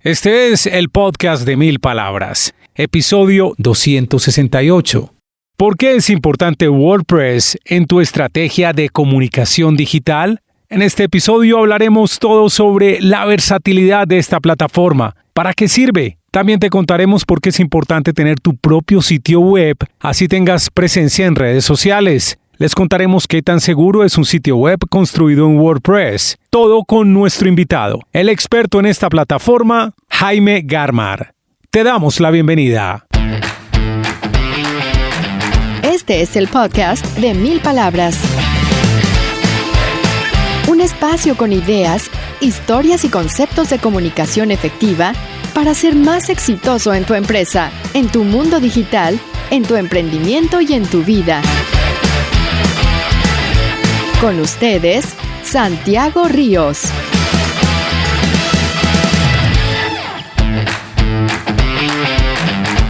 Este es el podcast de 1000 palabras, episodio 268. ¿Por qué es importante WordPress en tu estrategia de comunicación digital? En este episodio hablaremos todo sobre la versatilidad de esta plataforma. ¿Para qué sirve? También te contaremos por qué es importante tener tu propio sitio web, así tengas presencia en redes sociales. Les contaremos qué tan seguro es un sitio web construido en WordPress. Todo con nuestro invitado, el experto en esta plataforma, Jaime Garmar. Te damos la bienvenida. Este es el podcast de 1000 palabras. Un espacio con ideas, historias y conceptos de comunicación efectiva para ser más exitoso en tu empresa, en tu mundo digital, en tu emprendimiento y en tu vida. Con ustedes, Santiago Ríos.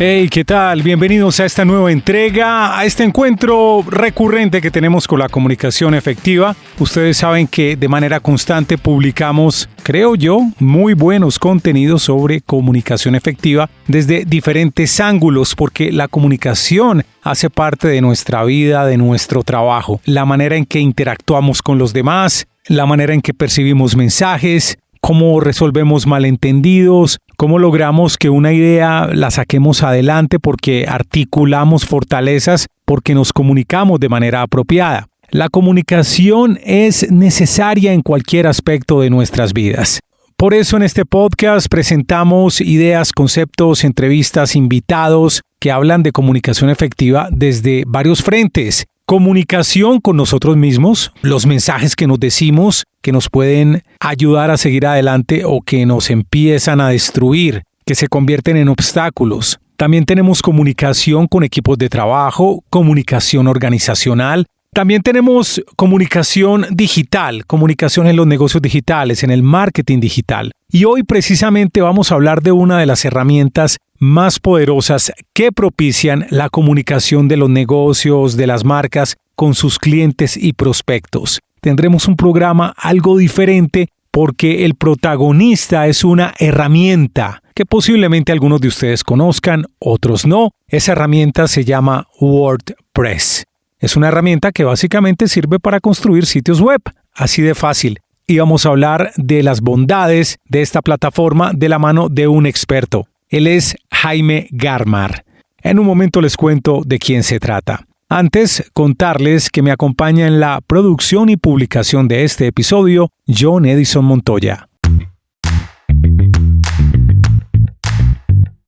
Hey, ¿qué tal? Bienvenidos a esta nueva entrega, a este encuentro recurrente que tenemos con la comunicación efectiva. Ustedes saben que de manera constante publicamos, creo yo, muy buenos contenidos sobre comunicación efectiva desde diferentes ángulos, porque la comunicación hace parte de nuestra vida, de nuestro trabajo. La manera en que interactuamos con los demás, la manera en que percibimos mensajes, cómo resolvemos malentendidos, cómo logramos que una idea la saquemos adelante porque articulamos fortalezas, porque nos comunicamos de manera apropiada. La comunicación es necesaria en cualquier aspecto de nuestras vidas. Por eso en este podcast presentamos ideas, conceptos, entrevistas, invitados que hablan de comunicación efectiva desde varios frentes. Comunicación con nosotros mismos, los mensajes que nos decimos, que nos pueden ayudar a seguir adelante o que nos empiezan a destruir, que se convierten en obstáculos. También tenemos comunicación con equipos de trabajo, comunicación organizacional. También tenemos comunicación digital, comunicación en los negocios digitales, en el marketing digital. Y hoy precisamente vamos a hablar de una de las herramientas más poderosas que propician la comunicación de los negocios, de las marcas, con sus clientes y prospectos. Tendremos un programa algo diferente porque el protagonista es una herramienta que posiblemente algunos de ustedes conozcan, otros no. Esa herramienta se llama WordPress. Es una herramienta que básicamente sirve para construir sitios web, así de fácil. Y vamos a hablar de las bondades de esta plataforma de la mano de un experto. Él es Jaime Garmar. En un momento les cuento de quién se trata. Antes, contarles que me acompaña en la producción y publicación de este episodio, John Edison Montoya.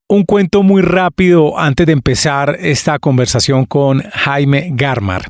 Un cuento muy rápido antes de empezar esta conversación con Jaime Garmar.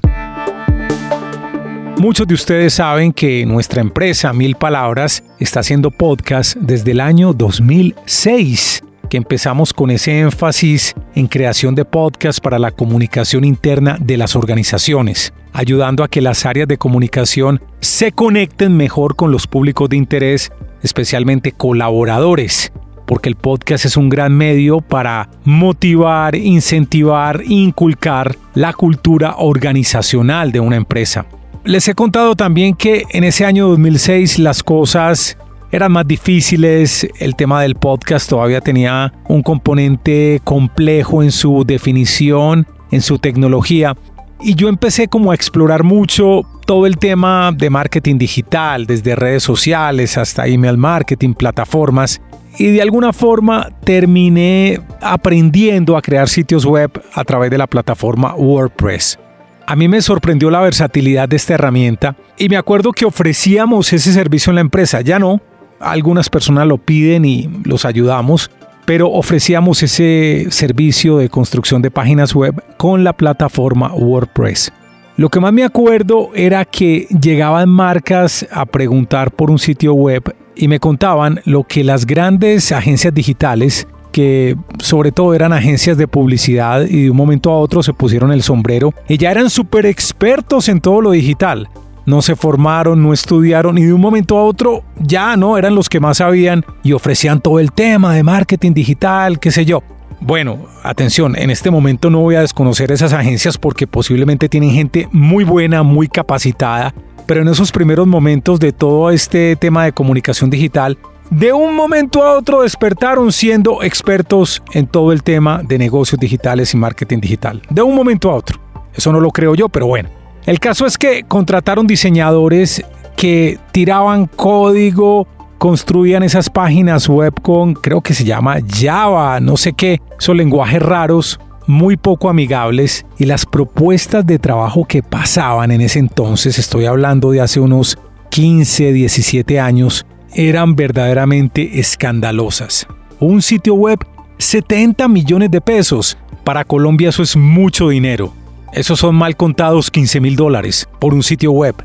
Muchos de ustedes saben que nuestra empresa 1000 Palabras está haciendo podcast desde el año 2006, que empezamos con ese énfasis en creación de podcast para la comunicación interna de las organizaciones, ayudando a que las áreas de comunicación se conecten mejor con los públicos de interés, especialmente colaboradores, porque el podcast es un gran medio para motivar, incentivar, inculcar la cultura organizacional de una empresa. Les he contado también que en ese año 2006 las cosas eran más difíciles, el tema del podcast todavía tenía un componente complejo en su definición, en su tecnología. Y yo empecé como a explorar mucho todo el tema de marketing digital, desde redes sociales hasta email marketing, plataformas. Y de alguna forma terminé aprendiendo a crear sitios web a través de la plataforma WordPress. A mí me sorprendió la versatilidad de esta herramienta y me acuerdo que ofrecíamos ese servicio en la empresa. Ya no, algunas personas lo piden y los ayudamos, pero ofrecíamos ese servicio de construcción de páginas web con la plataforma WordPress. Lo que más me acuerdo era que llegaban marcas a preguntar por un sitio web y me contaban lo que las grandes agencias digitales, que sobre todo eran agencias de publicidad y de un momento a otro se pusieron el sombrero y ya eran súper expertos en todo lo digital. No se formaron, no estudiaron y de un momento a otro ya no eran los que más sabían y ofrecían todo el tema de marketing digital, qué sé yo. Bueno, atención, en este momento no voy a desconocer esas agencias porque posiblemente tienen gente muy buena, muy capacitada, pero en esos primeros momentos de todo este tema de comunicación digital, de un momento a otro despertaron siendo expertos en todo el tema de negocios digitales y marketing digital. De un momento a otro. Eso no lo creo yo, pero bueno. El caso es que contrataron diseñadores que tiraban código, construían esas páginas web con, creo que se llama Java, no sé qué, son lenguajes raros, muy poco amigables, y las propuestas de trabajo que pasaban en ese entonces, estoy hablando de hace unos 15, 17 años, eran verdaderamente escandalosas. Un sitio web, 70 millones de pesos. Para Colombia eso es mucho dinero. Esos son mal contados $15,000 por un sitio web.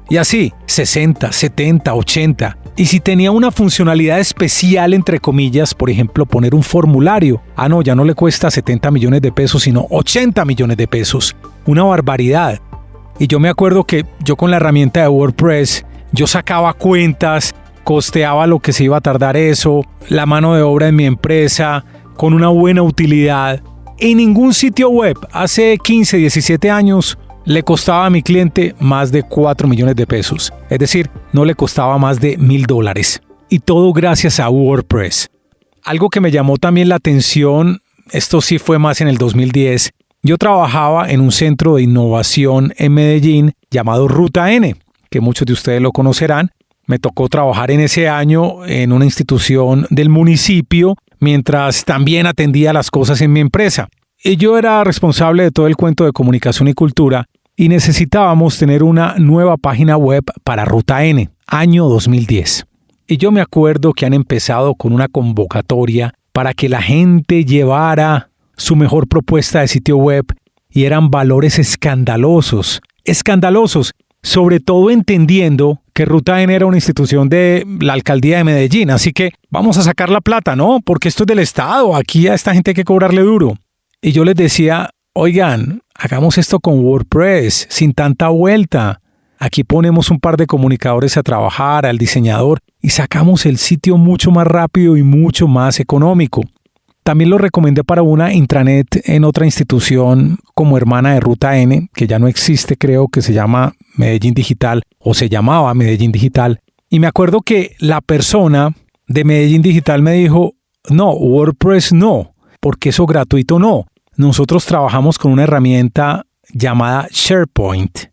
Y así, 60, 70, 80. Y si tenía una funcionalidad especial, entre comillas, por ejemplo, poner un formulario. No, ya no le cuesta 70 millones de pesos, sino 80 millones de pesos. Una barbaridad. Y yo me acuerdo que yo con la herramienta de WordPress, yo sacaba cuentas, costeaba lo que se iba a tardar eso, la mano de obra en mi empresa, con una buena utilidad. En ningún sitio web hace 15, 17 años le costaba a mi cliente más de 4 millones de pesos. Es decir, no le costaba más de $1,000. Y todo gracias a WordPress. Algo que me llamó también la atención, esto sí fue más en el 2010, yo trabajaba en un centro de innovación en Medellín llamado Ruta N, que muchos de ustedes lo conocerán. Me tocó trabajar en ese año en una institución del municipio, mientras también atendía las cosas en mi empresa. Y yo era responsable de todo el cuento de comunicación y cultura, y necesitábamos tener una nueva página web para Ruta N, año 2010. Y yo me acuerdo que han empezado con una convocatoria para que la gente llevara su mejor propuesta de sitio web, y eran valores escandalosos, sobre todo entendiendo que Ruta N era una institución de la alcaldía de Medellín, así que vamos a sacar la plata, ¿no? Porque esto es del Estado, aquí a esta gente hay que cobrarle duro. Y yo les decía, oigan, hagamos esto con WordPress, sin tanta vuelta. Aquí ponemos un par de comunicadores a trabajar, al diseñador, y sacamos el sitio mucho más rápido y mucho más económico. También lo recomendé para una intranet en otra institución como hermana de Ruta N, que ya no existe, creo que se llama Medellín Digital, o se llamaba Medellín Digital. Y me acuerdo que la persona de Medellín Digital me dijo, no, WordPress no, porque eso gratuito no. Nosotros trabajamos con una herramienta llamada SharePoint.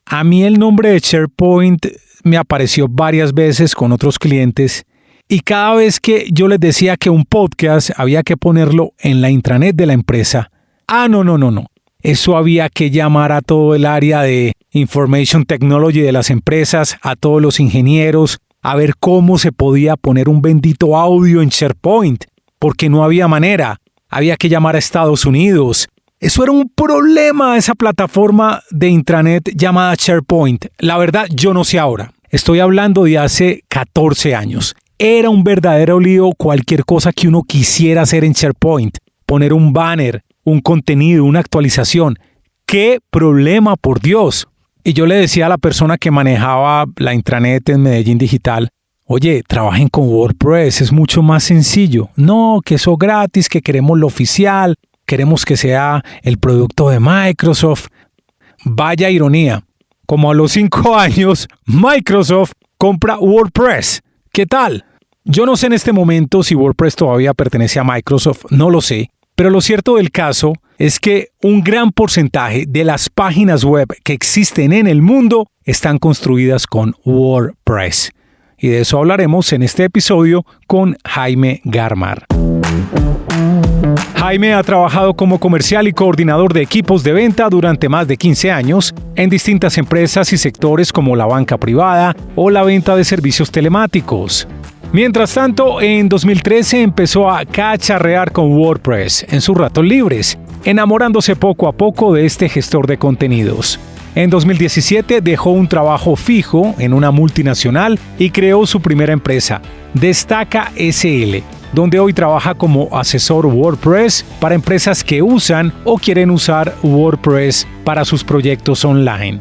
A mí el nombre de SharePoint me apareció varias veces con otros clientes, y cada vez que yo les decía que un podcast había que ponerlo en la intranet de la empresa, no. Eso había que llamar a todo el área de Information Technology de las empresas, a todos los ingenieros, a ver cómo se podía poner un bendito audio en SharePoint, porque no había manera. Había que llamar a Estados Unidos. Eso era un problema, esa plataforma de intranet llamada SharePoint. La verdad, yo no sé ahora. Estoy hablando de hace 14 años. Era un verdadero lío cualquier cosa que uno quisiera hacer en SharePoint. Poner un banner, un contenido, una actualización. ¡Qué problema, por Dios! Y yo le decía a la persona que manejaba la intranet en Medellín Digital, oye, trabajen con WordPress, es mucho más sencillo. No, que eso gratis, que queremos lo oficial, queremos que sea el producto de Microsoft. Vaya ironía. Como a los 5 años, Microsoft compra WordPress. ¿Qué tal? Yo no sé en este momento si WordPress todavía pertenece a Microsoft, no lo sé, pero lo cierto del caso es que un gran porcentaje de las páginas web que existen en el mundo están construidas con WordPress. Y de eso hablaremos en este episodio con Jaime Garmar. Jaime ha trabajado como comercial y coordinador de equipos de venta durante más de 15 años en distintas empresas y sectores como la banca privada o la venta de servicios telemáticos. Mientras tanto, en 2013 empezó a cacharrear con WordPress en sus ratos libres, enamorándose poco a poco de este gestor de contenidos. En 2017 dejó un trabajo fijo en una multinacional y creó su primera empresa, Destaca SL, donde hoy trabaja como asesor WordPress para empresas que usan o quieren usar WordPress para sus proyectos online.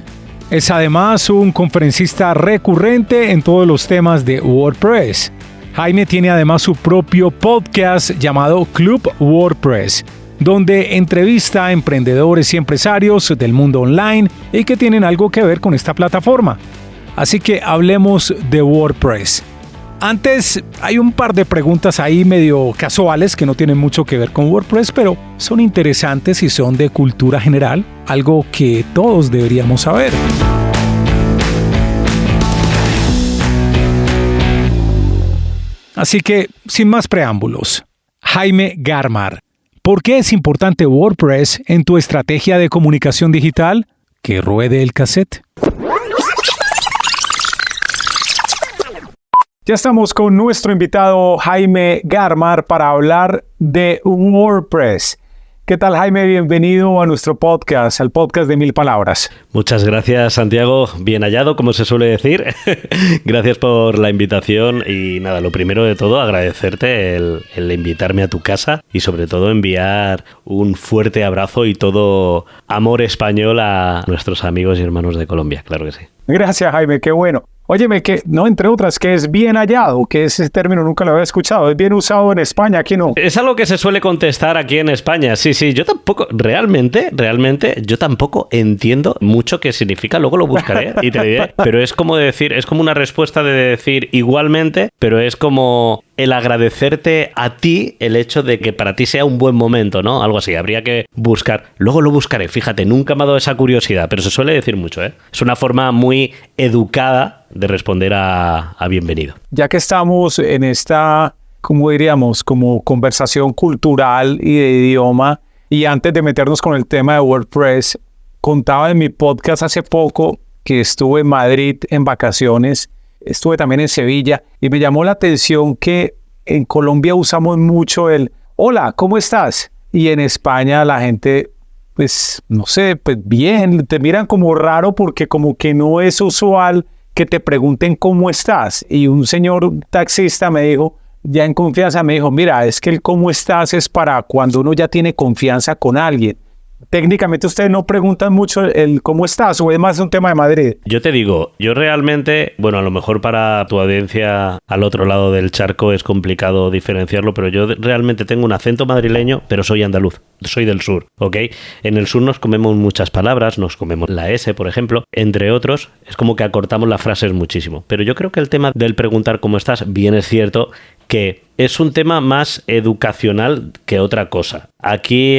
Es además un conferencista recurrente en todos los temas de WordPress. Jaime tiene además su propio podcast llamado Club WordPress, donde entrevista a emprendedores y empresarios del mundo online y que tienen algo que ver con esta plataforma. Así que hablemos de WordPress. Antes, hay un par de preguntas ahí medio casuales que no tienen mucho que ver con WordPress, pero son interesantes y son de cultura general, algo que todos deberíamos saber. Así que, sin más preámbulos, Jaime Garmar, ¿por qué es importante WordPress en tu estrategia de comunicación digital? Que ruede el cassette. Ya estamos con nuestro invitado Jaime Garmar para hablar de WordPress. ¿Qué tal, Jaime? Bienvenido a nuestro podcast, al podcast de 1000 palabras. Muchas gracias, Santiago. Bien hallado, como se suele decir. Gracias por la invitación y nada, lo primero de todo, agradecerte el invitarme a tu casa y sobre todo enviar un fuerte abrazo y todo amor español a nuestros amigos y hermanos de Colombia, claro que sí. Gracias, Jaime, qué bueno. Óyeme, que no, entre otras, que es bien hallado, que ese término nunca lo había escuchado, es bien usado en España, aquí no. Es algo que se suele contestar aquí en España, sí, yo tampoco, realmente, yo tampoco entiendo mucho qué significa, luego lo buscaré y te diré, pero es como decir, es como una respuesta de decir igualmente, pero es como el agradecerte a ti el hecho de que para ti sea un buen momento, ¿no? Algo así, habría que buscar, luego lo buscaré, fíjate, nunca me ha dado esa curiosidad, pero se suele decir mucho, ¿eh? Es una forma muy educada de responder a bienvenido. Ya que estamos en esta, como diríamos, como conversación cultural y de idioma, y antes de meternos con el tema de WordPress, contaba en mi podcast hace poco que estuve en Madrid en vacaciones, estuve también en Sevilla, y me llamó la atención que en Colombia usamos mucho el hola, ¿cómo estás? Y en España la gente, pues, no sé, pues bien, te miran como raro porque como que no es usual que te pregunten cómo estás. Y un señor taxista me dijo, ya en confianza, me dijo, mira, es que el cómo estás es para cuando uno ya tiene confianza con alguien. Técnicamente ustedes no preguntan mucho el cómo estás, o es más un tema de Madrid. Yo te digo, yo realmente, bueno, a lo mejor para tu audiencia al otro lado del charco es complicado diferenciarlo, pero yo realmente tengo un acento madrileño, pero soy andaluz, soy del sur, ¿ok? En el sur nos comemos muchas palabras, nos comemos la S, por ejemplo, entre otros, es como que acortamos las frases muchísimo. Pero yo creo que el tema del preguntar cómo estás, bien es cierto que es un tema más educacional que otra cosa. Aquí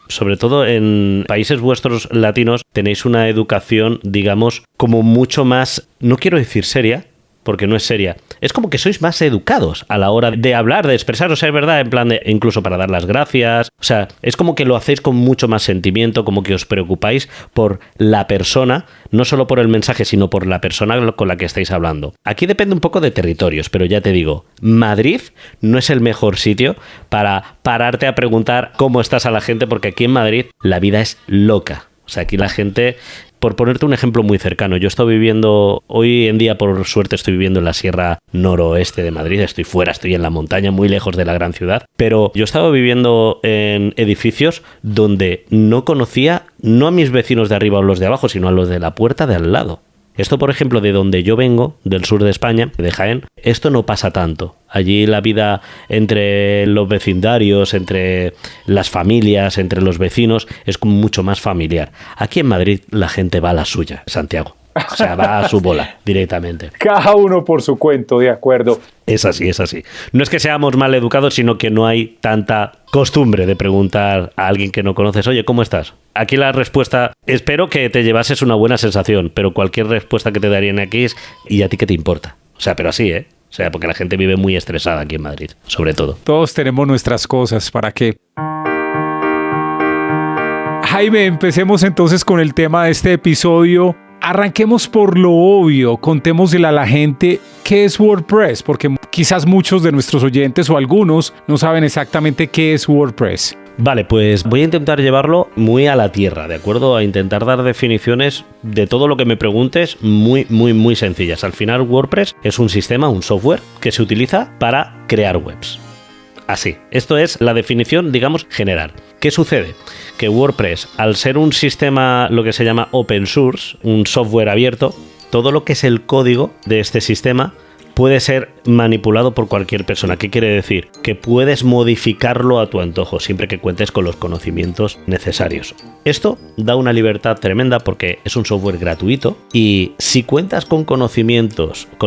sobre todo en países vuestros latinos, tenéis una educación, digamos, como mucho más, no quiero decir seria, porque no es seria. Es como que sois más educados a la hora de hablar, de expresaros, es verdad, en plan de, incluso para dar las gracias. O sea, es como que lo hacéis con mucho más sentimiento, como que os preocupáis por la persona, no solo por el mensaje, sino por la persona con la que estáis hablando. Aquí depende un poco de territorios, pero ya te digo, Madrid no es el mejor sitio para pararte a preguntar cómo estás a la gente, porque aquí en Madrid la vida es loca. O sea, aquí la gente... Por ponerte un ejemplo muy cercano, yo estoy viviendo, hoy en día por suerte estoy viviendo en la sierra noroeste de Madrid, estoy fuera, estoy en la montaña, muy lejos de la gran ciudad, pero yo he estado viviendo en edificios donde no conocía, no a mis vecinos de arriba o los de abajo, sino a los de la puerta de al lado. Esto, por ejemplo, de donde yo vengo, del sur de España, de Jaén, esto no pasa tanto. Allí la vida entre los vecindarios, entre las familias, entre los vecinos, es como mucho más familiar. Aquí en Madrid la gente va a la suya, Santiago. O sea, va a su bola directamente. Cada uno por su cuento, de acuerdo. Es así, es así. No es que seamos mal educados, sino que no hay tanta costumbre de preguntar a alguien que no conoces, oye, ¿cómo estás? Aquí la respuesta, espero que te llevases una buena sensación, pero cualquier respuesta que te darían aquí es, ¿y a ti qué te importa? O sea, pero así, ¿eh? O sea, porque la gente vive muy estresada aquí en Madrid, sobre todo. Todos tenemos nuestras cosas, ¿para qué? Jaime, empecemos entonces con el tema de este episodio. Arranquemos por lo obvio, contémosle a la gente qué es WordPress, porque quizás muchos de nuestros oyentes o algunos no saben exactamente qué es WordPress. Vale, pues voy a intentar llevarlo muy a la tierra, ¿de acuerdo? A intentar dar definiciones de todo lo que me preguntes muy, muy, muy sencillas. Al final, WordPress es un sistema, un software que se utiliza para crear webs. Así, esto es la definición, digamos, general. ¿Qué sucede? Que WordPress, al ser un sistema, lo que se llama open source, un software abierto, todo lo que es el código de este sistema puede ser manipulado por cualquier persona. ¿Qué quiere decir? Que puedes modificarlo a tu antojo, siempre que cuentes con los conocimientos necesarios. Esto da una libertad tremenda porque es un software gratuito y si cuentas con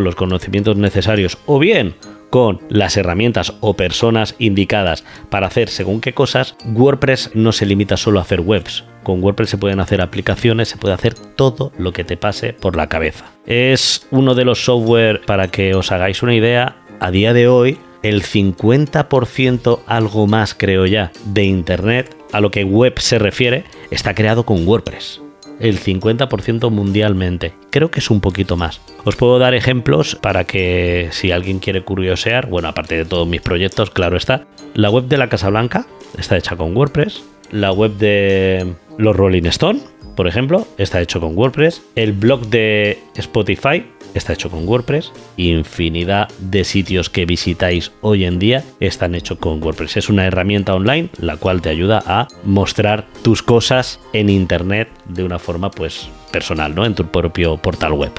los conocimientos necesarios o bien con las herramientas o personas indicadas para hacer según qué cosas, WordPress no se limita solo a hacer webs. Con WordPress se pueden hacer aplicaciones, se puede hacer todo lo que te pase por la cabeza. Es uno de los software, para que os hagáis una idea, a día de hoy el 50%, algo más creo ya, de Internet, a lo que web se refiere, está creado con WordPress. El 50% mundialmente. Creo que es un poquito más. Os puedo dar ejemplos para que si alguien quiere curiosear, bueno, aparte de todos mis proyectos, claro está. La web de la Casa Blanca está hecha con WordPress. La web de los Rolling Stone, por ejemplo, está hecho con WordPress. El blog de Spotify está hecho con WordPress. Infinidad de sitios que visitáis hoy en día están hechos con WordPress. Es una herramienta online la cual te ayuda a mostrar tus cosas en Internet de una forma pues personal, ¿no? En tu propio portal web.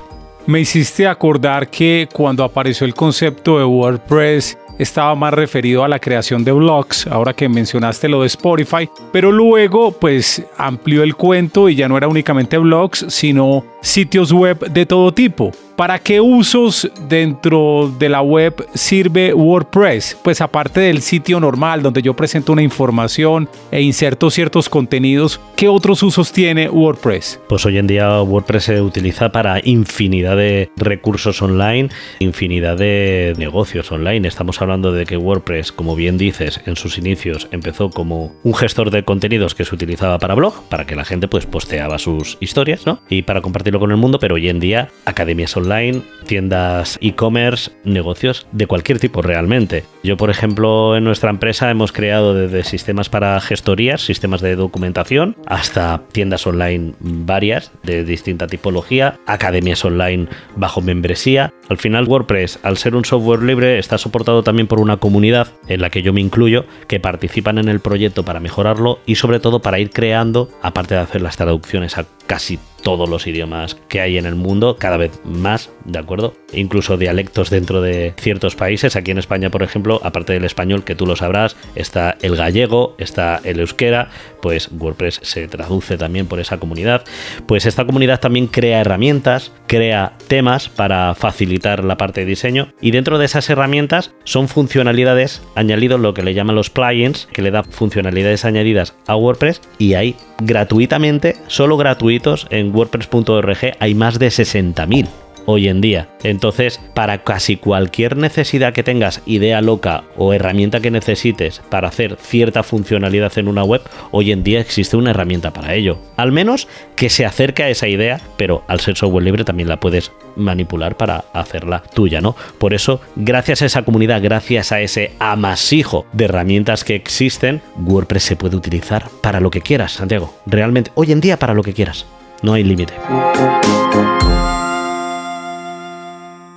Me hiciste acordar que cuando apareció el concepto de WordPress estaba más referido a la creación de blogs, ahora que mencionaste lo de Spotify, pero luego pues amplió el cuento y ya no era únicamente blogs, sino sitios web de todo tipo. ¿Para qué usos dentro de la web sirve WordPress? Pues aparte del sitio normal donde yo presento una información e inserto ciertos contenidos, ¿qué otros usos tiene WordPress? Pues hoy en día WordPress se utiliza para infinidad de recursos online, infinidad de negocios online. Estamos hablando de que WordPress, como bien dices, en sus inicios empezó como un gestor de contenidos que se utilizaba para blog, para que la gente pues posteaba sus historias, ¿no? Y para compartirlo con el mundo, pero hoy en día academias online, tiendas e-commerce, negocios de cualquier tipo realmente. Yo, por ejemplo, en nuestra empresa hemos creado desde sistemas para gestorías, sistemas de documentación, hasta tiendas online varias de distinta tipología, academias online bajo membresía. Al final WordPress, al ser un software libre, está soportado también por una comunidad en la que yo me incluyo, que participan en el proyecto para mejorarlo y sobre todo para ir creando, aparte de hacer las traducciones a casi todos los idiomas que hay en el mundo, cada vez más, ¿de acuerdo? Incluso dialectos dentro de ciertos países. Aquí en España, por ejemplo, aparte del español, que tú lo sabrás, está el gallego, está el euskera, pues WordPress se traduce también por esa comunidad. Pues esta comunidad también crea herramientas, crea temas para facilitar la parte de diseño y dentro de esas herramientas son funcionalidades añadidos, lo que le llaman los plugins, que le da funcionalidades añadidas a WordPress y hay gratuitamente, solo gratuitos en WordPress.org hay más de 60.000 hoy en día. Entonces, para casi cualquier necesidad que tengas, idea loca o herramienta que necesites para hacer cierta funcionalidad en una web, hoy en día existe una herramienta para ello. Al menos que se acerque a esa idea, pero al ser software libre también la puedes manipular para hacerla tuya, ¿no? Por eso, gracias a esa comunidad, gracias a ese amasijo de herramientas que existen, WordPress se puede utilizar para lo que quieras, Santiago. Realmente, hoy en día para lo que quieras. No hay límite.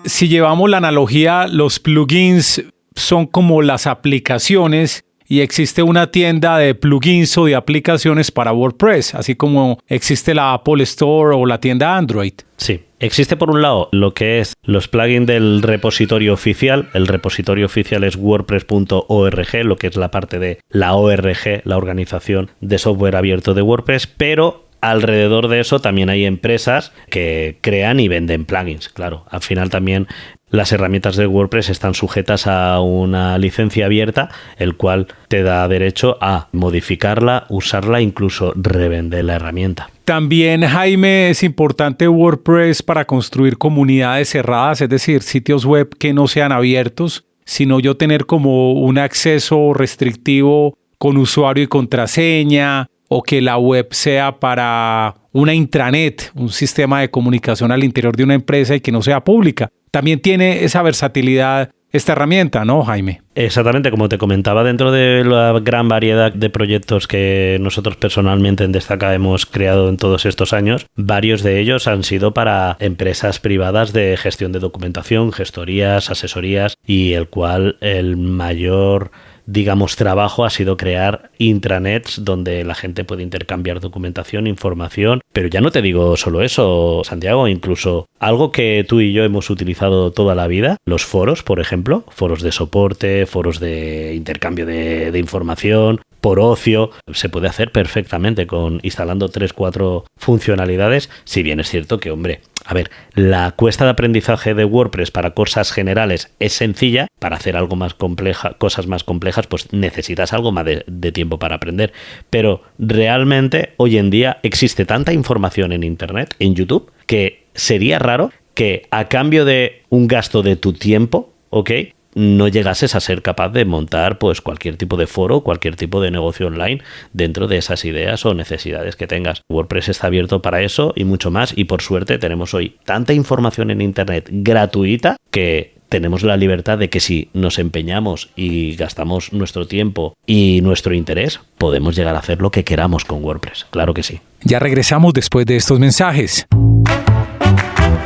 Si llevamos la analogía, los plugins son como las aplicaciones y existe una tienda de plugins o de aplicaciones para WordPress, así como existe la Apple Store o la tienda Android. Sí, existe por un lado lo que es los plugins del repositorio oficial. El repositorio oficial es wordpress.org, lo que es la parte de la ORG, la organización de software abierto de WordPress, pero alrededor de eso también hay empresas que crean y venden plugins. Claro, al final también las herramientas de WordPress están sujetas a una licencia abierta, el cual te da derecho a modificarla, usarla, incluso revender la herramienta. También, Jaime, es importante WordPress para construir comunidades cerradas, es decir, sitios web que no sean abiertos, sino yo tener como un acceso restrictivo con usuario y contraseña, o que la web sea para una intranet, un sistema de comunicación al interior de una empresa y que no sea pública. También tiene esa versatilidad esta herramienta, ¿no, Jaime? Exactamente, como te comentaba, dentro de la gran variedad de proyectos que nosotros personalmente en Destaca hemos creado en todos estos años, varios de ellos han sido para empresas privadas de gestión de documentación, gestorías, asesorías, y el cual el mayor digamos, trabajo ha sido crear intranets donde la gente puede intercambiar documentación, información, pero ya no te digo solo eso, Santiago, incluso algo que tú y yo hemos utilizado toda la vida, los foros, por ejemplo, foros de soporte, foros de intercambio de información, por ocio, se puede hacer perfectamente instalando 3-4 funcionalidades, si bien es cierto que, hombre, a ver, la cuesta de aprendizaje de WordPress para cosas generales es sencilla, para hacer algo más compleja, cosas más complejas, pues necesitas algo más de tiempo para aprender, pero realmente hoy en día existe tanta información en Internet, en YouTube, que sería raro que a cambio de un gasto de tu tiempo, ¿ok?, no llegases a ser capaz de montar pues cualquier tipo de foro, cualquier tipo de negocio online dentro de esas ideas o necesidades que tengas. WordPress está abierto para eso y mucho más, y por suerte tenemos hoy tanta información en Internet gratuita que tenemos la libertad de que si nos empeñamos y gastamos nuestro tiempo y nuestro interés, podemos llegar a hacer lo que queramos con WordPress. Claro que sí. Ya regresamos después de estos mensajes.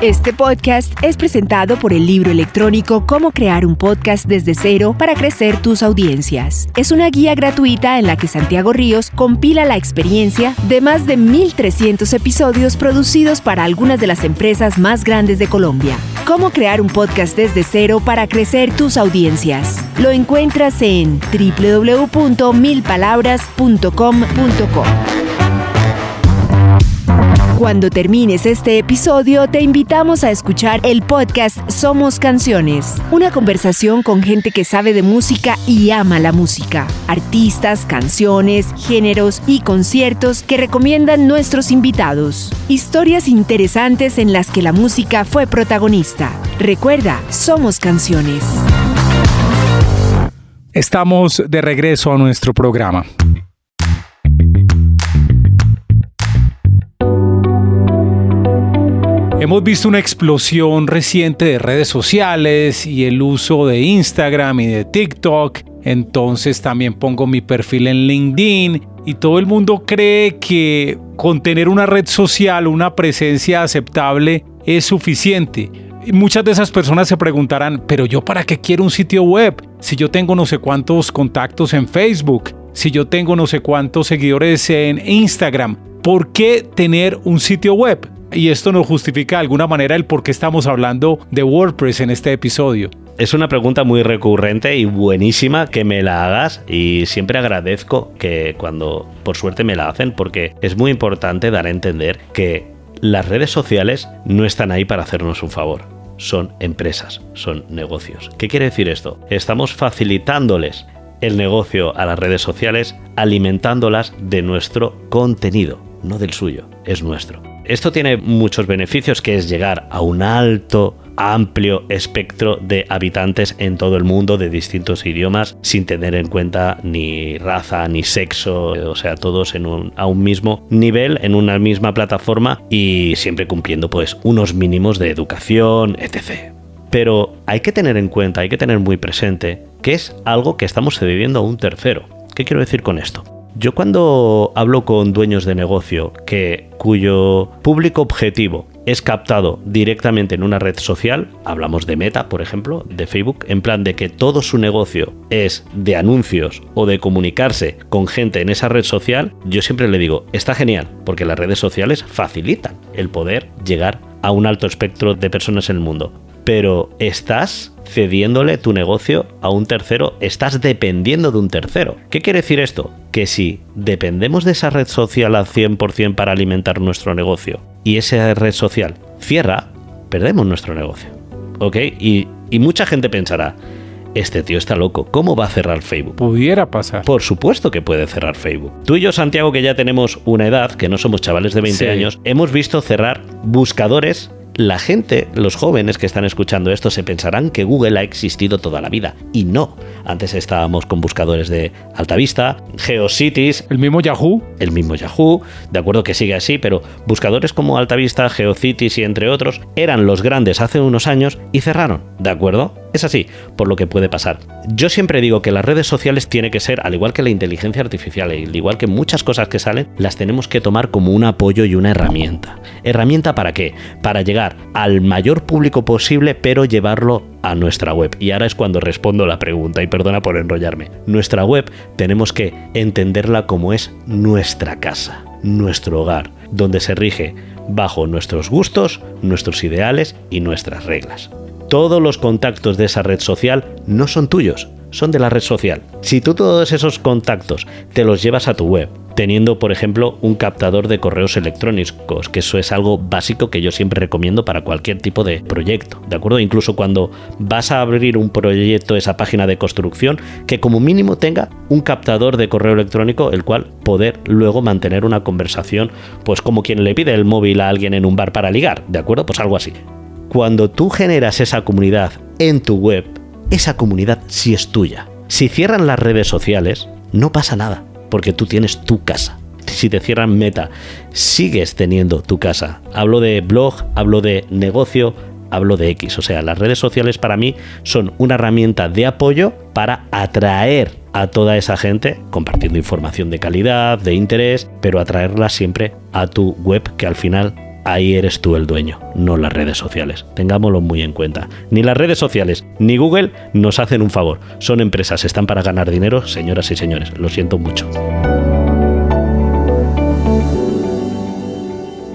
Este podcast es presentado por el libro electrónico Cómo crear un podcast desde cero para crecer tus audiencias. Es una guía gratuita en la que Santiago Ríos compila la experiencia de más de 1,300 episodios producidos para algunas de las empresas más grandes de Colombia. Cómo crear un podcast desde cero para crecer tus audiencias. Lo encuentras en www.milpalabras.com.co. Cuando termines este episodio, te invitamos a escuchar el podcast Somos Canciones, una conversación con gente que sabe de música y ama la música, artistas, canciones, géneros y conciertos que recomiendan nuestros invitados, historias interesantes en las que la música fue protagonista. Recuerda, Somos Canciones. Estamos de regreso a nuestro programa. Hemos visto una explosión reciente de redes sociales y el uso de Instagram y de TikTok. Entonces también pongo mi perfil en LinkedIn y todo el mundo cree que con tener una red social, una presencia aceptable es suficiente. Y muchas de esas personas se preguntarán, pero yo ¿para qué quiero un sitio web? Si yo tengo no sé cuántos contactos en Facebook, si yo tengo no sé cuántos seguidores en Instagram, ¿por qué tener un sitio web? Y esto nos justifica de alguna manera el por qué estamos hablando de WordPress en este episodio. Es una pregunta muy recurrente y buenísima que me la hagas, y siempre agradezco que cuando por suerte me la hacen, porque es muy importante dar a entender que las redes sociales no están ahí para hacernos un favor. Son empresas, son negocios. ¿Qué quiere decir esto? Estamos facilitándoles el negocio a las redes sociales, alimentándolas de nuestro contenido, no del suyo, es nuestro. Esto tiene muchos beneficios, que es llegar a un amplio espectro de habitantes en todo el mundo de distintos idiomas, sin tener en cuenta ni raza ni sexo, o sea, todos a un mismo nivel, en una misma plataforma, y siempre cumpliendo pues unos mínimos de educación, etc. Pero hay que tener en cuenta, hay que tener muy presente que es algo que estamos cediendo a un tercero. ¿Qué quiero decir con esto? Yo cuando hablo con dueños de negocio cuyo público objetivo es captado directamente en una red social, hablamos de Meta, por ejemplo, de Facebook, en plan de que todo su negocio es de anuncios o de comunicarse con gente en esa red social, yo siempre le digo, está genial, porque las redes sociales facilitan el poder llegar a un alto espectro de personas en el mundo. Pero estás cediéndole tu negocio a un tercero, estás dependiendo de un tercero. ¿Qué quiere decir esto? Que si dependemos de esa red social al 100% para alimentar nuestro negocio y esa red social cierra, perdemos nuestro negocio. ¿Ok? Y mucha gente pensará, este tío está loco, ¿cómo va a cerrar Facebook? Pudiera pasar. Por supuesto que puede cerrar Facebook. Tú y yo, Santiago, que ya tenemos una edad, que no somos chavales de 20 años, hemos visto cerrar buscadores. La gente, los jóvenes que están escuchando esto, se pensarán que Google ha existido toda la vida. Y no. Antes estábamos con buscadores de Altavista, GeoCities. El mismo Yahoo. De acuerdo que sigue así, pero buscadores como Altavista, GeoCities y entre otros eran los grandes hace unos años y cerraron. ¿De acuerdo? Es así, por lo que puede pasar. Yo siempre digo que las redes sociales tiene que ser, al igual que la inteligencia artificial, al igual que muchas cosas que salen, las tenemos que tomar como un apoyo y una herramienta. ¿Herramienta para qué? Para llegar al mayor público posible, pero llevarlo a nuestra web. Y ahora es cuando respondo la pregunta, y perdona por enrollarme. Nuestra web tenemos que entenderla como es nuestra casa, nuestro hogar, donde se rige bajo nuestros gustos, nuestros ideales y nuestras reglas. Todos los contactos de esa red social no son tuyos, son de la red social. Si tú todos esos contactos te los llevas a tu web, teniendo, por ejemplo, un captador de correos electrónicos, que eso es algo básico que yo siempre recomiendo para cualquier tipo de proyecto, ¿de acuerdo? Incluso cuando vas a abrir un proyecto, esa página de construcción, que como mínimo tenga un captador de correo electrónico, el cual poder luego mantener una conversación, pues como quien le pide el móvil a alguien en un bar para ligar, ¿de acuerdo? Pues algo así. Cuando tú generas esa comunidad en tu web, esa comunidad sí es tuya. Si cierran las redes sociales, no pasa nada, porque tú tienes tu casa. Si te cierran Meta, sigues teniendo tu casa. Hablo de blog, hablo de negocio, hablo de X. O sea, las redes sociales para mí son una herramienta de apoyo para atraer a toda esa gente, compartiendo información de calidad, de interés, pero atraerla siempre a tu web, que al final ahí eres tú el dueño, no las redes sociales. Tengámoslo muy en cuenta. Ni las redes sociales ni Google nos hacen un favor. Son empresas, están para ganar dinero, señoras y señores. Lo siento mucho.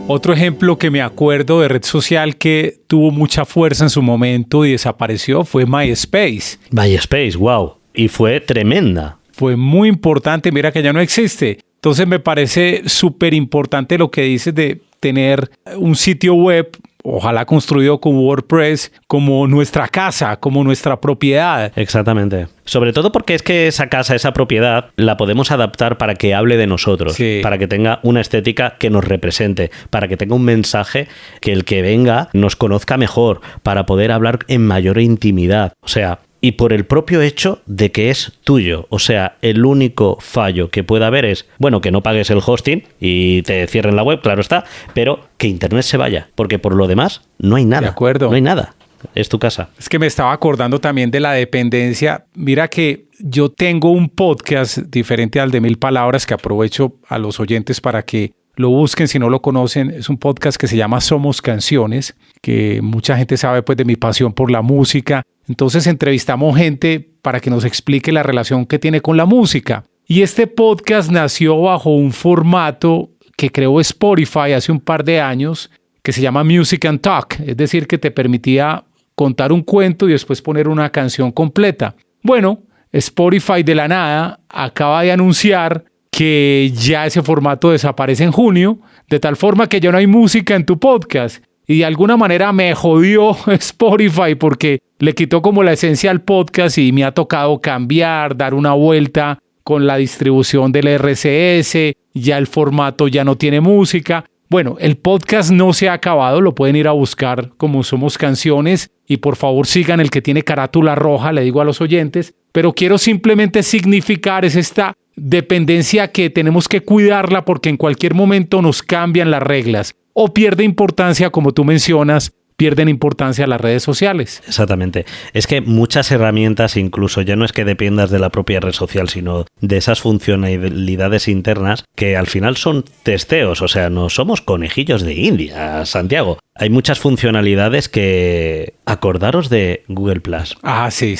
Otro ejemplo que me acuerdo de red social que tuvo mucha fuerza en su momento y desapareció fue MySpace. MySpace, wow. Y fue tremenda. Fue muy importante, mira que ya no existe. Entonces me parece súper importante lo que dices de tener un sitio web, ojalá construido con WordPress, como nuestra casa, como nuestra propiedad. Exactamente. Sobre todo porque es que esa casa, esa propiedad, la podemos adaptar para que hable de nosotros, sí, para que tenga una estética que nos represente, para que tenga un mensaje que el que venga nos conozca mejor, para poder hablar en mayor intimidad. O sea, y por el propio hecho de que es tuyo. O sea, el único fallo que pueda haber es, bueno, que no pagues el hosting y te cierren la web, claro está, pero que internet se vaya, porque por lo demás no hay nada. De acuerdo. No hay nada. Es tu casa. Es que me estaba acordando también de la dependencia. Mira que yo tengo un podcast diferente al de 1000 palabras que aprovecho a los oyentes para que lo busquen si no lo conocen. Es un podcast que se llama Somos Canciones, que mucha gente sabe pues de mi pasión por la música. Entonces entrevistamos gente para que nos explique la relación que tiene con la música. Y este podcast nació bajo un formato que creó Spotify hace un par de años, que se llama Music and Talk. Es decir, que te permitía contar un cuento y después poner una canción completa. Bueno, Spotify de la nada acaba de anunciar que ya ese formato desaparece en junio, de tal forma que ya no hay música en tu podcast. Y de alguna manera me jodió Spotify porque le quitó como la esencia al podcast y me ha tocado cambiar, dar una vuelta con la distribución del RSS, ya el formato ya no tiene música. Bueno, el podcast no se ha acabado, lo pueden ir a buscar como Somos Canciones y por favor sigan el que tiene carátula roja, le digo a los oyentes, pero quiero simplemente significar es esta dependencia que tenemos que cuidarla porque en cualquier momento nos cambian las reglas o pierde importancia, como tú mencionas, pierden importancia las redes sociales. Exactamente. Es que muchas herramientas, incluso ya no es que dependas de la propia red social, sino de esas funcionalidades internas que al final son testeos. O sea, no somos conejillos de India, Santiago. Hay muchas funcionalidades que... Acordaros de Google+. Ah, sí.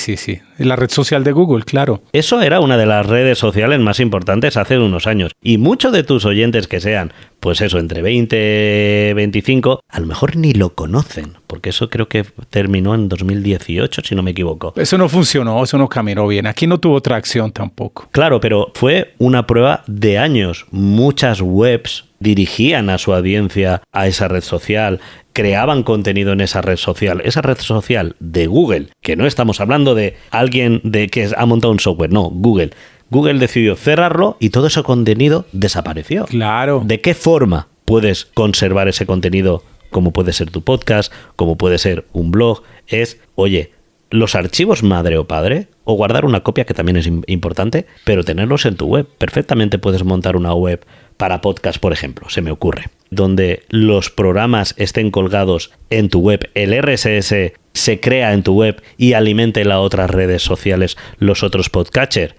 La red social de Google, claro. Eso era una de las redes sociales más importantes hace unos años. Y muchos de tus oyentes que sean, pues eso, entre 20 y 25, a lo mejor ni lo conocen. Porque eso creo que terminó en 2018, si no me equivoco. Eso no funcionó, eso no caminó bien. Aquí no tuvo tracción tampoco. Claro, pero fue una prueba de años. Muchas webs dirigían a su audiencia a esa red social, creaban contenido en esa red social de Google, que no estamos hablando de alguien de que ha montado un software, no, Google decidió cerrarlo y todo ese contenido desapareció. Claro. ¿De qué forma puedes conservar ese contenido? Como puede ser tu podcast, como puede ser un blog, es, oye, los archivos madre o padre, o guardar una copia, que también es importante, pero tenerlos en tu web. Perfectamente puedes montar una web para podcast, por ejemplo, se me ocurre, donde los programas estén colgados en tu web, el RSS se crea en tu web y alimente las otras redes sociales, los otros podcatchers.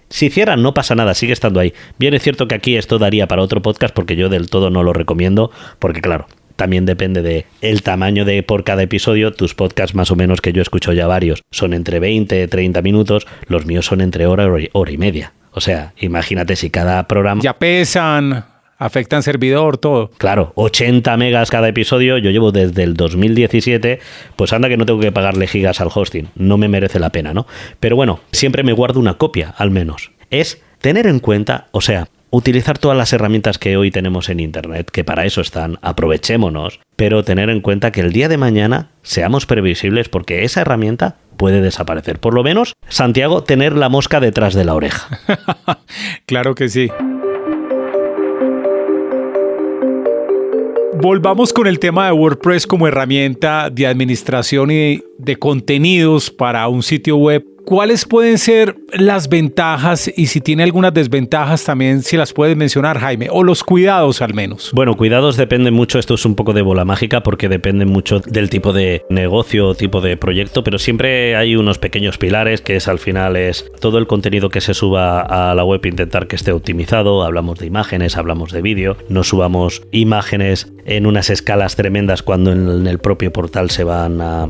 Si cierran, no pasa nada, sigue estando ahí. Bien, es cierto que aquí esto daría para otro podcast porque yo del todo no lo recomiendo, porque claro, también depende de el tamaño de por cada episodio. Tus podcasts más o menos, que yo escucho ya varios, son entre 20 y 30 minutos, los míos son entre hora y media. O sea, imagínate si cada programa... Ya pesan, afectan servidor, todo. Claro, 80 megas cada episodio, yo llevo desde el 2017, pues anda que no tengo que pagarle gigas al hosting, no me merece la pena, ¿no? Pero bueno, siempre me guardo una copia, al menos. Es tener en cuenta, o sea, utilizar todas las herramientas que hoy tenemos en Internet, que para eso están, aprovechémonos, pero tener en cuenta que el día de mañana seamos previsibles porque esa herramienta puede desaparecer. Por lo menos, Santiago, tener la mosca detrás de la oreja. Claro que sí. Volvamos con el tema de WordPress como herramienta de administración y de contenidos para un sitio web. ¿Cuáles pueden ser las ventajas y si tiene algunas desventajas también, si las puedes mencionar, Jaime? O los cuidados al menos. Bueno, cuidados depende mucho, esto es un poco de bola mágica porque depende mucho del tipo de negocio o tipo de proyecto, pero siempre hay unos pequeños pilares que es al final es todo el contenido que se suba a la web, intentar que esté optimizado. Hablamos de imágenes, hablamos de vídeo, no subamos imágenes en unas escalas tremendas cuando en el propio portal se van a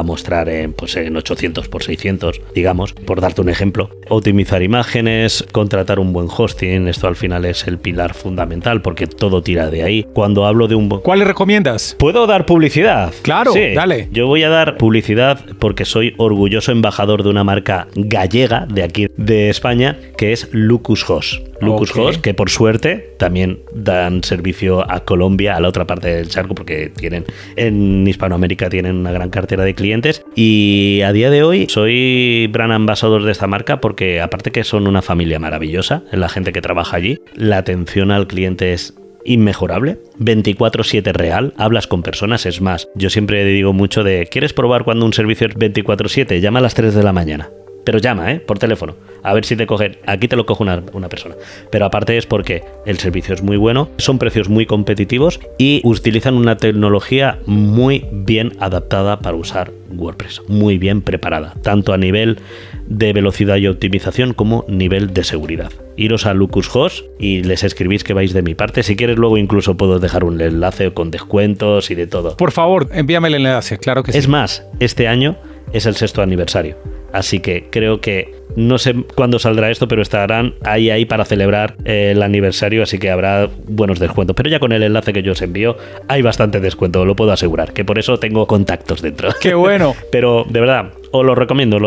mostrar en 800 por 600. Digamos, por darte un ejemplo, optimizar imágenes, contratar un buen hosting, esto al final es el pilar fundamental porque todo tira de ahí. Cuando hablo de un... ¿Cuáles recomiendas? ¿Puedo dar publicidad? Claro, sí, dale. Yo voy a dar publicidad porque soy orgulloso embajador de una marca gallega de aquí de España que es Lucushost. Lucushost, que por suerte también dan servicio a Colombia, a la otra parte del charco, porque tienen en Hispanoamérica tienen una gran cartera de clientes y a día de hoy soy brand ambassador de esta marca porque aparte que son una familia maravillosa, la gente que trabaja allí, la atención al cliente es inmejorable, 24/7 real, hablas con personas, es más, yo siempre digo mucho de, ¿quieres probar cuando un servicio es 24/7? Llama a las 3 de la mañana. Pero llama, por teléfono, a ver si te cogen. Aquí te lo coge una persona. Pero aparte es porque el servicio es muy bueno, son precios muy competitivos y utilizan una tecnología muy bien adaptada para usar WordPress, muy bien preparada, tanto a nivel de velocidad y optimización como nivel de seguridad. Iros a Lucushost y les escribís que vais de mi parte. Si quieres luego incluso puedo dejar un enlace con descuentos y de todo. Por favor, envíame el enlace, claro que sí. Es más, este año es el 6º aniversario. Así que creo que, no sé cuándo saldrá esto, pero estarán ahí para celebrar el aniversario, así que habrá buenos descuentos. Pero ya con el enlace que yo os envío hay bastante descuento, lo puedo asegurar, que por eso tengo contactos dentro. ¡Qué bueno! Pero de verdad, os lo recomiendo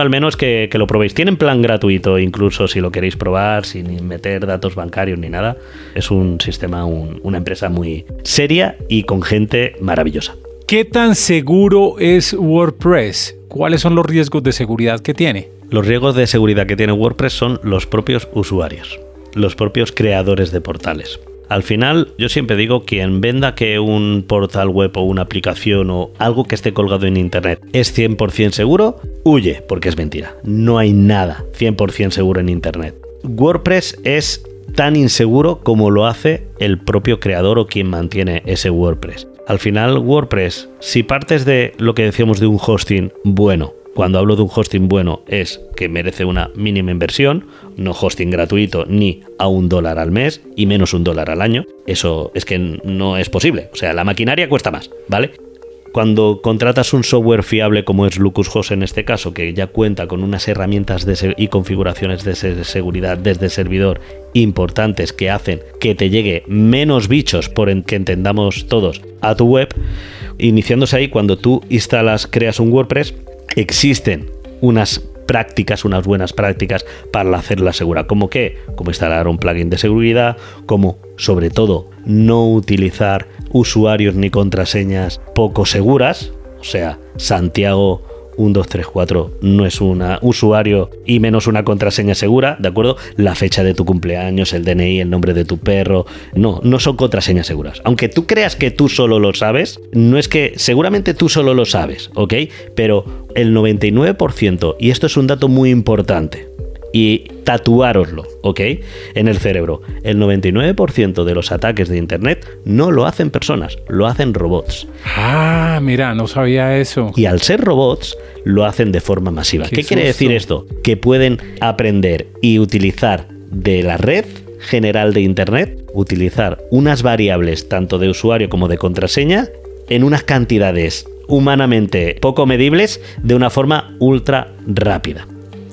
al menos que lo probéis. Tienen plan gratuito, incluso si lo queréis probar, sin meter datos bancarios ni nada. Es un sistema, una empresa muy seria y con gente maravillosa. ¿Qué tan seguro es WordPress? ¿Cuáles son los riesgos de seguridad que tiene? Los riesgos de seguridad que tiene WordPress son los propios usuarios, los propios creadores de portales. Al final, yo siempre digo, quien venda que un portal web o una aplicación o algo que esté colgado en Internet es 100% seguro, huye, porque es mentira. No hay nada 100% seguro en Internet. WordPress es tan inseguro como lo hace el propio creador o quien mantiene ese WordPress. Al final, WordPress, si partes de lo que decíamos de un hosting bueno, cuando hablo de un hosting bueno es que merece una mínima inversión, no hosting gratuito ni a $1 al mes y menos $1 al año, eso es que no es posible, o sea, la maquinaria cuesta más, ¿vale? Cuando contratas un software fiable como es Lucushost en este caso, que ya cuenta con unas herramientas y configuraciones de seguridad desde servidor importantes que hacen que te llegue menos bichos, por que entendamos todos, a tu web, iniciándose ahí, cuando tú creas un WordPress, existen unas buenas prácticas para hacerla segura. ¿Cómo qué? Como instalar un plugin de seguridad, como sobre todo no utilizar usuarios ni contraseñas poco seguras, o sea, Santiago 1234 no es un usuario y menos una contraseña segura, ¿de acuerdo? La fecha de tu cumpleaños, el DNI, el nombre de tu perro, no son contraseñas seguras. Aunque tú creas que tú solo lo sabes, no es que seguramente tú solo lo sabes, ¿ok? Pero el 99%, y esto es un dato muy importante, y tatuároslo, ¿ok? En el cerebro. El 99% de los ataques de Internet no lo hacen personas, lo hacen robots. Ah, mira, no sabía eso. Y al ser robots, lo hacen de forma masiva. ¿Qué quiere decir esto? Que pueden aprender y utilizar de la red general de Internet, utilizar unas variables tanto de usuario como de contraseña en unas cantidades humanamente poco medibles de una forma ultra rápida.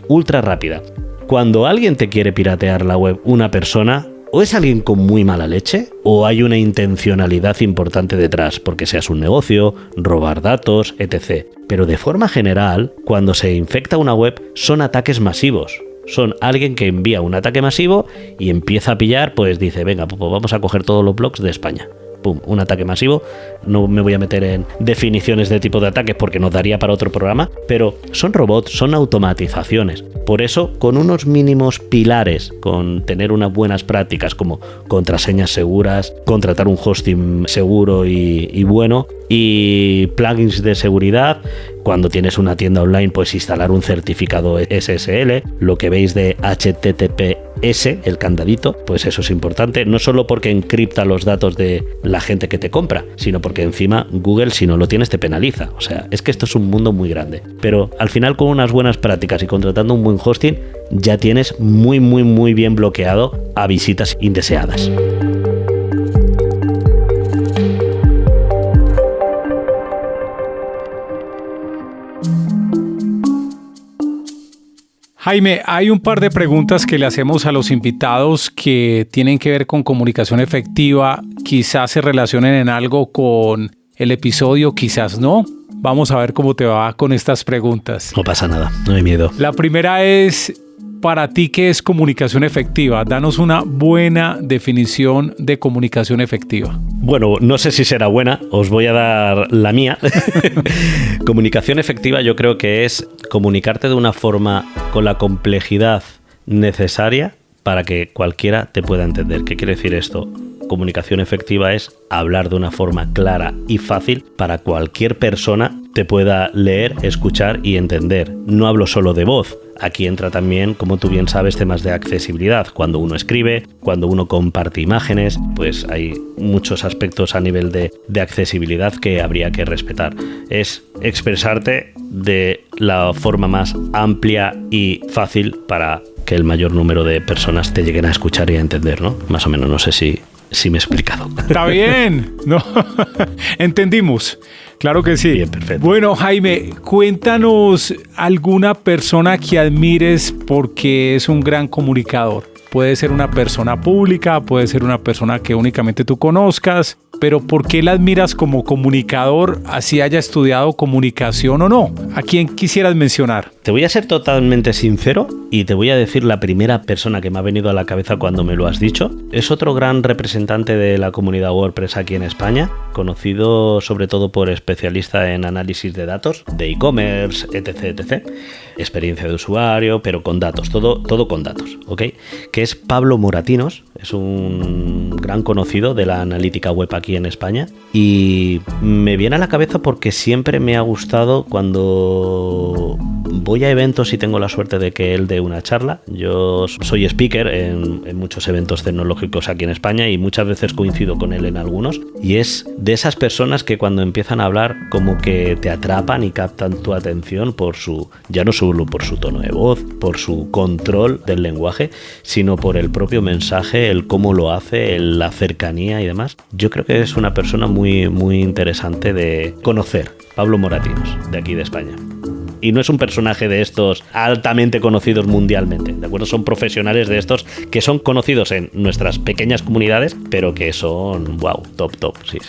Ultra rápida. Cuando alguien te quiere piratear la web, una persona, o es alguien con muy mala leche, o hay una intencionalidad importante detrás, porque seas un negocio, robar datos, etc. Pero de forma general, cuando se infecta una web, son ataques masivos. Son alguien que envía un ataque masivo y empieza a pillar, pues dice, venga, pues vamos a coger todos los blogs de España. Pum, un ataque masivo. No me voy a meter en definiciones de tipo de ataques porque nos daría para otro programa, pero son robots, son automatizaciones. Por eso, con unos mínimos pilares, con tener unas buenas prácticas como contraseñas seguras, contratar un hosting seguro y bueno, y plugins de seguridad. Cuando tienes una tienda online, pues instalar un certificado SSL, lo que veis de HTTPS, el candadito, pues eso es importante, no solo porque encripta los datos de la gente que te compra, sino porque encima Google, si no lo tienes, te penaliza. O sea, es que esto es un mundo muy grande. Pero al final, con unas buenas prácticas y contratando un buen hosting, ya tienes muy bien bloqueado a visitas indeseadas. Jaime, hay un par de preguntas que le hacemos a los invitados que tienen que ver con comunicación efectiva. Quizás se relacionen en algo con el episodio, quizás no. Vamos a ver cómo te va con estas preguntas. No pasa nada, no hay miedo. La primera es, para ti, ¿qué es comunicación efectiva? Danos una buena definición de comunicación efectiva. Bueno, no sé si será buena, os voy a dar la mía. Comunicación efectiva yo creo que es comunicarte de una forma con la complejidad necesaria para que cualquiera te pueda entender. ¿Qué quiere decir esto? Comunicación efectiva es hablar de una forma clara y fácil para cualquier persona te pueda leer, escuchar y entender. No hablo solo de voz. Aquí entra también, como tú bien sabes, temas de accesibilidad. Cuando uno escribe, cuando uno comparte imágenes, pues hay muchos aspectos a nivel de accesibilidad que habría que respetar. Es expresarte de la forma más amplia y fácil para que el mayor número de personas te lleguen a escuchar y a entender, ¿no? Más o menos, no sé si me he explicado. Está bien, ¿no? Entendimos. Claro que sí. Bien, perfecto. Bueno, Jaime, cuéntanos alguna persona que admires porque es un gran comunicador. Puede ser una persona pública, puede ser una persona que únicamente tú conozcas, pero ¿por qué la admiras como comunicador, así haya estudiado comunicación o no? ¿A quién quisieras mencionar? Te voy a ser totalmente sincero y te voy a decir la primera persona que me ha venido a la cabeza cuando me lo has dicho. Es otro gran representante de la comunidad WordPress aquí en España, conocido sobre todo por especialista en análisis de datos, de e-commerce, etc. Experiencia de usuario, pero con datos, todo con datos, ¿ok? Que es Pablo Moratinos, es un gran conocido de la analítica web aquí en España y me viene a la cabeza porque siempre me ha gustado cuando voy a eventos y tengo la suerte de que él dé una charla. Yo soy speaker en muchos eventos tecnológicos aquí en España y muchas veces coincido con él en algunos y es de esas personas que cuando empiezan a hablar como que te atrapan y captan tu atención por ya no solo por su tono de voz, por su control del lenguaje, sino por el propio mensaje, el cómo lo hace, la cercanía y demás. Yo creo que es una persona muy interesante de conocer, Pablo Moratinos, de aquí de España. Y no es un personaje de estos altamente conocidos mundialmente, ¿de acuerdo? Son profesionales de estos que son conocidos en nuestras pequeñas comunidades, pero que son, wow, top, sí.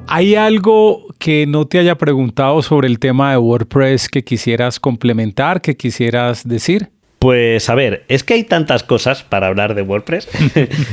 ¿Hay algo que no te haya preguntado sobre el tema de WordPress que quisieras complementar, que quisieras decir? Pues a ver, es que hay tantas cosas para hablar de WordPress.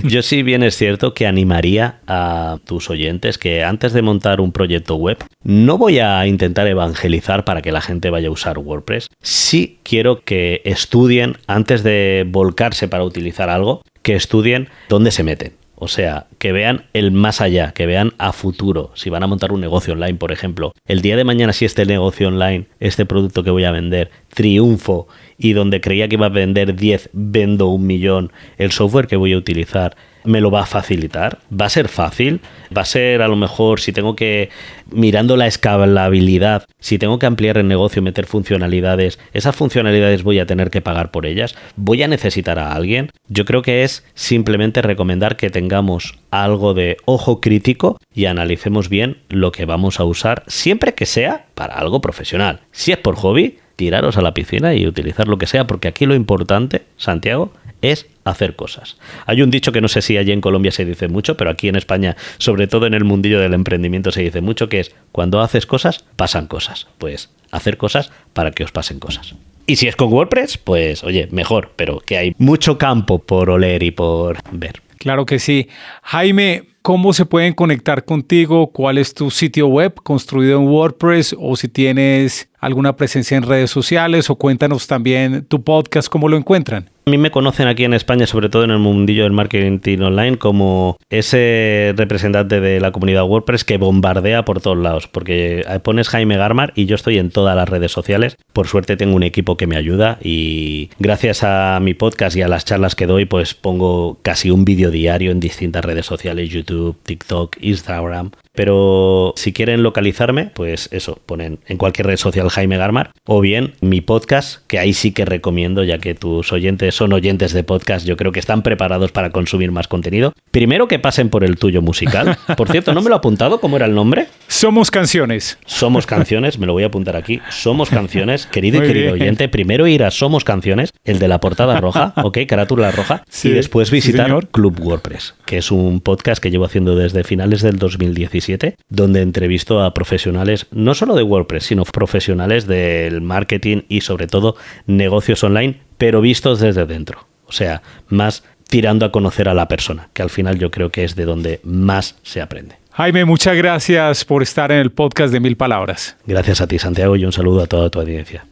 Yo sí bien es cierto que animaría a tus oyentes que antes de montar un proyecto web, no voy a intentar evangelizar para que la gente vaya a usar WordPress. Sí quiero que estudien, antes de volcarse para utilizar algo, que estudien dónde se meten. O sea, que vean el más allá, que vean a futuro. Si van a montar un negocio online, por ejemplo, el día de mañana, si este negocio online, este producto que voy a vender, triunfo, y donde creía que iba a vender 10, vendo 1 millón, el software que voy a utilizar me lo va a facilitar. ¿Va a ser fácil? ¿Va a ser, a lo mejor, si tengo que, mirando la escalabilidad, si tengo que ampliar el negocio, meter funcionalidades, esas funcionalidades voy a tener que pagar por ellas? ¿Voy a necesitar a alguien? Yo creo que es simplemente recomendar que tengamos algo de ojo crítico y analicemos bien lo que vamos a usar, siempre que sea para algo profesional. Si es por hobby, tiraros a la piscina y utilizar lo que sea, porque aquí lo importante, Santiago, es hacer cosas. Hay un dicho que no sé si allí en Colombia se dice mucho, pero aquí en España, sobre todo en el mundillo del emprendimiento, se dice mucho, que es: cuando haces cosas, pasan cosas. Pues hacer cosas para que os pasen cosas. Y si es con WordPress, pues oye, mejor, pero que hay mucho campo por oler y por ver. Claro que sí. Jaime, ¿cómo se pueden conectar contigo? ¿Cuál es tu sitio web construido en WordPress? O si tienes alguna presencia en redes sociales, o cuéntanos también tu podcast, ¿cómo lo encuentran? A mí me conocen aquí en España, sobre todo en el mundillo del marketing online, como ese representante de la comunidad WordPress que bombardea por todos lados, porque pones Jaime Garmar y yo estoy en todas las redes sociales. Por suerte tengo un equipo que me ayuda y gracias a mi podcast y a las charlas que doy, pues pongo casi un vídeo diario en distintas redes sociales: YouTube, TikTok, Instagram. Pero si quieren localizarme, pues eso, ponen en cualquier red social Jaime Garmar, o bien mi podcast, que ahí sí que recomiendo, ya que tus oyentes son oyentes de podcast, yo creo que están preparados para consumir más contenido. Primero que pasen por el tuyo musical. Por cierto, no me lo he apuntado, ¿cómo era el nombre? Somos Canciones. Somos Canciones, me lo voy a apuntar aquí. Somos Canciones, querido y querido oyente. Primero ir a Somos Canciones, el de la portada roja, ¿ok? Carátula roja. Sí, y después visitar Club WordPress, que es un podcast que llevo haciendo desde finales del 2017, donde entrevisto a profesionales, no solo de WordPress, sino profesionales del marketing y sobre todo negocios online, pero vistos desde dentro. O sea, más tirando a conocer a la persona, que al final yo creo que es de donde más se aprende. Jaime, muchas gracias por estar en el podcast de 1000 Palabras. Gracias a ti, Santiago, y un saludo a toda tu audiencia.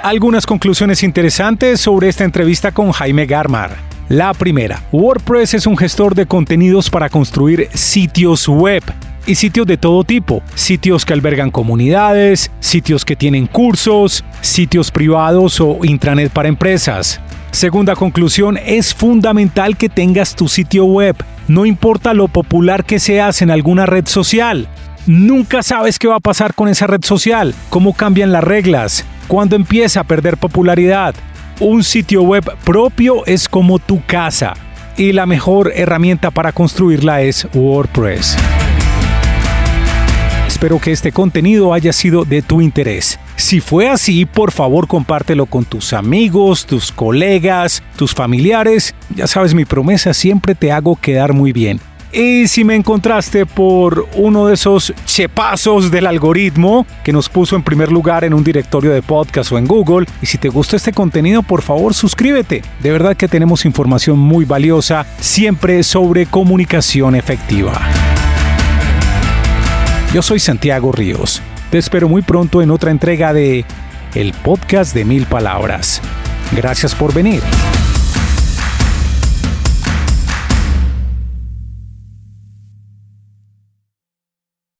Algunas conclusiones interesantes sobre esta entrevista con Jaime Garmar. La primera, WordPress es un gestor de contenidos para construir sitios web y sitios de todo tipo, sitios que albergan comunidades, sitios que tienen cursos, sitios privados o intranet para empresas. Segunda conclusión, es fundamental que tengas tu sitio web, no importa lo popular que seas en alguna red social. Nunca sabes qué va a pasar con esa red social, cómo cambian las reglas, cuándo empieza a perder popularidad. Un sitio web propio es como tu casa y la mejor herramienta para construirla es WordPress. Espero que este contenido haya sido de tu interés. Si fue así, por favor compártelo con tus amigos, tus colegas, tus familiares. Ya sabes, mi promesa, siempre te hago quedar muy bien. Y si me encontraste por uno de esos chepazos del algoritmo que nos puso en primer lugar en un directorio de podcast o en Google, y si te gustó este contenido, por favor suscríbete. De verdad que tenemos información muy valiosa, siempre sobre comunicación efectiva. Yo soy Santiago Ríos. Te espero muy pronto en otra entrega de El Podcast de 1000 Palabras. Gracias por venir.